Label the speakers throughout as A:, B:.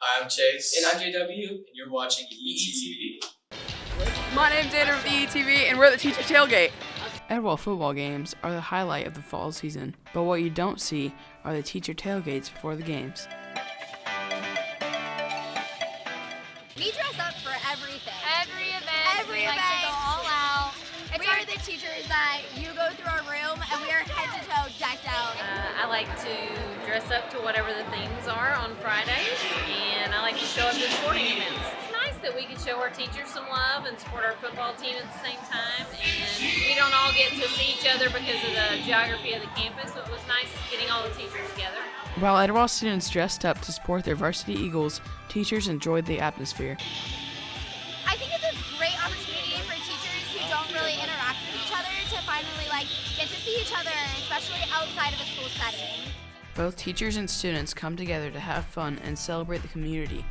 A: I'm Chase.
B: And I'm JW.
A: And you're watching EETV.
C: My name's Andrew with EETV, and we're the Teacher Tailgate.
D: Edwell football games are the highlight of the fall season, but what you don't see are the teacher tailgates before the games.
E: We dress up for everything.
F: Every event.
E: Every
F: we
E: event.
F: like to go all out.
E: We are the teachers that you go through our room and we are head to toe decked out.
F: I like to dress up to whatever the themes are on Fridays, and I like to show up to sporting events. It's nice that we can show our teachers some love and support our football team at the same time, and we don't all get to see each other because of the geography of the campus, so it was nice getting all the teachers together.
D: While Edwell students dressed up to support their varsity Eagles, teachers enjoyed the atmosphere.
E: I think it's a great opportunity for teachers who don't really interact with each other to finally get to see each other, especially outside of a school setting.
D: Both teachers and students come together to have fun and celebrate the community,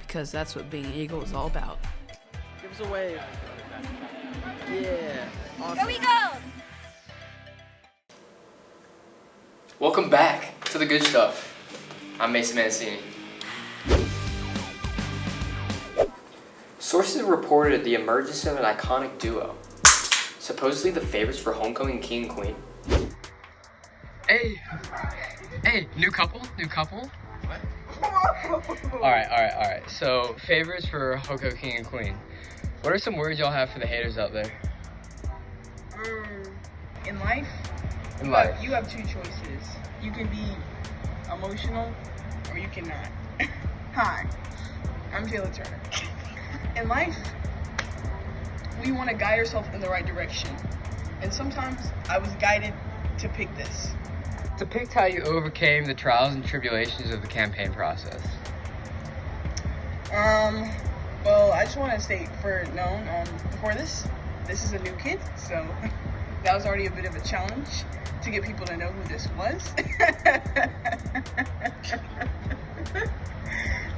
D: because that's what being an Eagle is all about.
G: Give us a wave. Yeah. Awesome.
E: Go Eagles!
B: Welcome back to the good stuff. I'm Mason Mancini. Sources have reported the emergence of an iconic duo, supposedly the favorites for homecoming king and queen.
H: Hey, new couple? What? Alright. So, favorites for Hoko King and Queen. What are some words y'all have for the haters out there?
C: In life, you have two choices. You can be emotional, or you cannot. Hi, I'm Taylor Turner. In life, we want to guide ourselves in the right direction. And sometimes I was guided to pick this.
H: Depict how you overcame the trials and tribulations of the campaign process.
C: Well, I just want to state before this is a new kid, so that was already a bit of a challenge to get people to know who this was.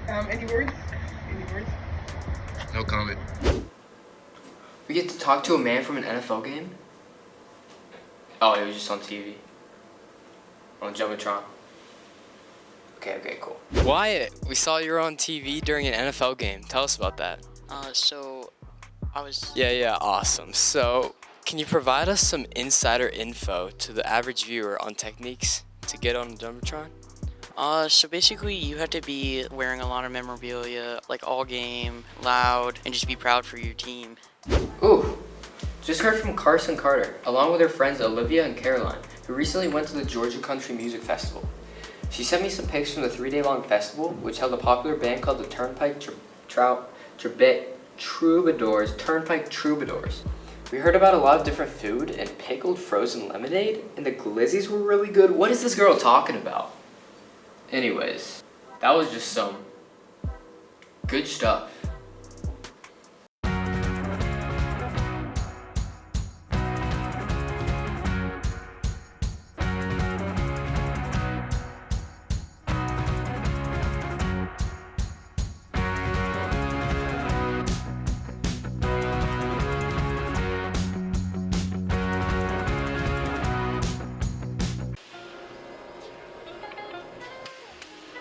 C: Any words?
H: No comment.
B: We get to talk to a man from an NFL game? Oh, it was just on TV. On Jumbotron. Okay, cool.
I: Wyatt, we saw you were on TV during an NFL game. Tell us about that. Yeah, awesome. So, can you provide us some insider info to the average viewer on techniques to get on the Jumbotron?
J: So basically you have to be wearing a lot of memorabilia, like all game, loud, and just be proud for your team.
B: Ooh, just heard from Carson Carter, along with her friends Olivia and Caroline, who recently went to the Georgia Country Music Festival. She sent me some pics from the 3-day-long festival, which held a popular band called the Turnpike Troubadours. We heard about a lot of different food and pickled frozen lemonade, and the glizzies were really good. What is this girl talking about? Anyways, that was just some good stuff.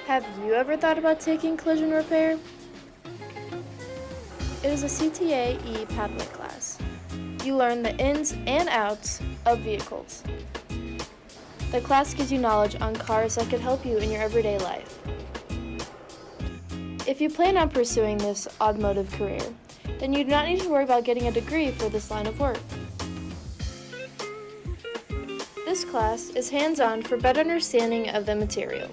K: Have you ever thought about taking collision repair? It is a CTAE pathway class. You learn the ins and outs of vehicles. The class gives you knowledge on cars that could help you in your everyday life. If you plan on pursuing this automotive career, then you do not need to worry about getting a degree for this line of work. This class is hands-on for better understanding of the material.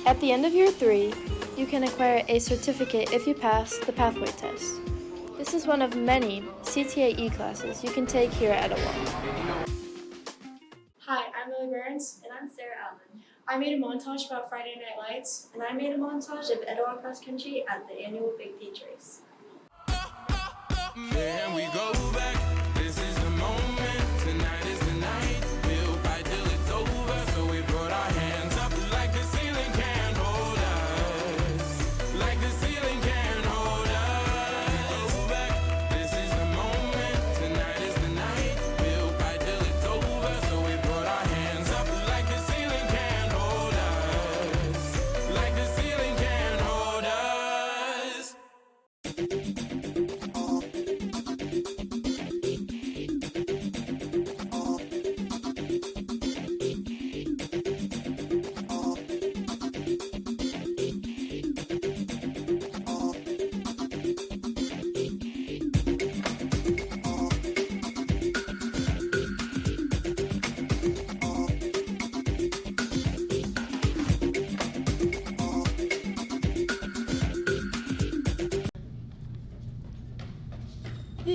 K: At the end of year 3, you can acquire a certificate if you pass the pathway test. This is one of many CTAE classes you can take here at Edwell.
L: Hi, I'm Lily Burns. And I'm Sara Allen. I made a montage about Friday Night Lights, and I made a montage of Edwell Cross Country at the annual Big Peach Race.
M: Then we go back. This is the moment. Tonight is the night. We'll fight till it's over. So we put our hands up like the ceiling can't hold us. Like the ceiling can't hold us. Go back. This is the moment. Tonight is the night. We'll fight till it's over. So we put our hands up like the ceiling can't hold us.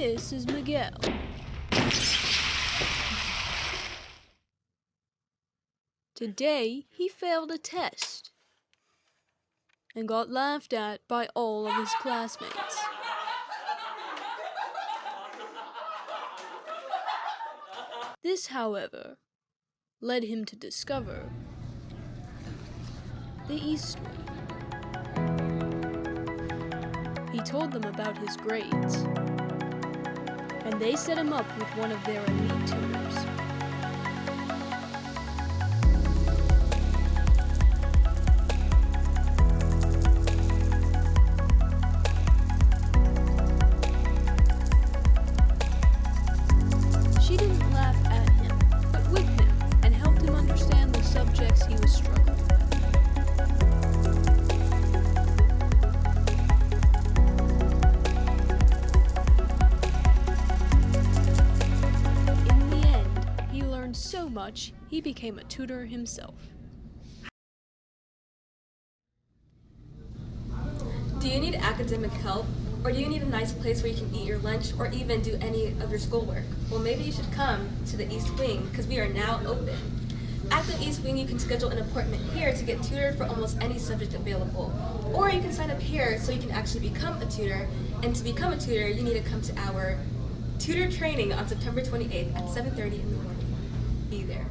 G: This is Miguel. Today, he failed a test and got laughed at by all of his classmates. This, however, led him to discover the East Wing. He told them about his grades, and they set him up with one of their elite tutors. She didn't laugh at him, but with him, and helped him understand the subjects he was struggling with. In the end, he learned so much, he became a tutor himself.
N: Do you need academic help? Or do you need a nice place where you can eat your lunch or even do any of your schoolwork? Well, maybe you should come to the East Wing because we are now open. At the East Wing, you can schedule an appointment here to get tutored for almost any subject available. Or you can sign up here so you can actually become a tutor. And to become a tutor, you need to come to our tutor training on September 28th at 7:30 in the morning. Be there.